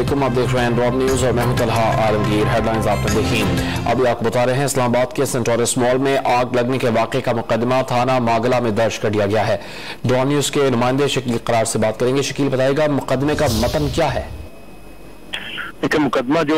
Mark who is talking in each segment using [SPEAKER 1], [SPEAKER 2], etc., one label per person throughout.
[SPEAKER 1] अस्सलामुअलैकुम, आप देख रहे हैं DawnNews और मैं हूं तलहा आलमगीर। हेडलाइंस आपने देखी। अभी आपको बता रहे हैं इस्लामाबाद के सेंटोरस मॉल में आग लगने के वाक़े का मुकदमा थाना मुगला में दर्ज कर दिया गया है। DawnNews के नुमाइंदे शकील करार से बात करेंगे। शकील बताएगा मुकदमे का मतन क्या है?
[SPEAKER 2] एक मुकदमा जो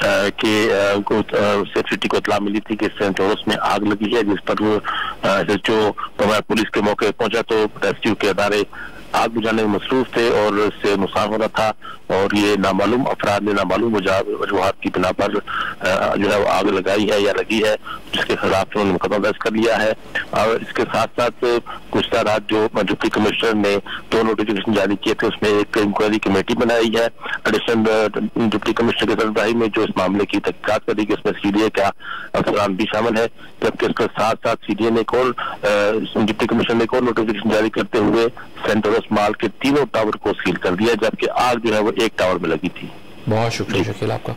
[SPEAKER 2] कि उनको सिटी को इत्तला मिली थी कि सेंटोरस में आग लगी है, जिस पर SHO पुलिस के मौके पहुंचा तो रेस्क्यू के अदारे आग बुझाने में मसरूफ थे और इससे नुकसान हो रहा था और ये नामालूम अफराद ने नामालूम वजूहात की बिना पर जो है आग लगाई है या लगी है, जिसके खिलाफ उन्होंने मुकदमा दर्ज कर लिया है। और इसके साथ साथ गुज़श्ता रात जो डिप्टी कमिश्नर ने 2 नोटिफिकेशन जारी किए थे, उसमें एक इंक्वायरी कमेटी बनाई है एडिशनल डिप्टी कमिश्नर के सरबराही में, जो इस मामले की तहकीकात करेगी। इसमें CDA का अफसरान भी शामिल है, जबकि इसके साथ साथ CDA ने डिप्टी कमिश्नर ने एक और नोटिफिकेशन जारी करते हुए सेंटोरस माल के 3 टावर को सील कर दिया, जबकि आग जो है वो एक टावर में लगी थी।
[SPEAKER 1] बहुत शुक्रिया शकील आपका।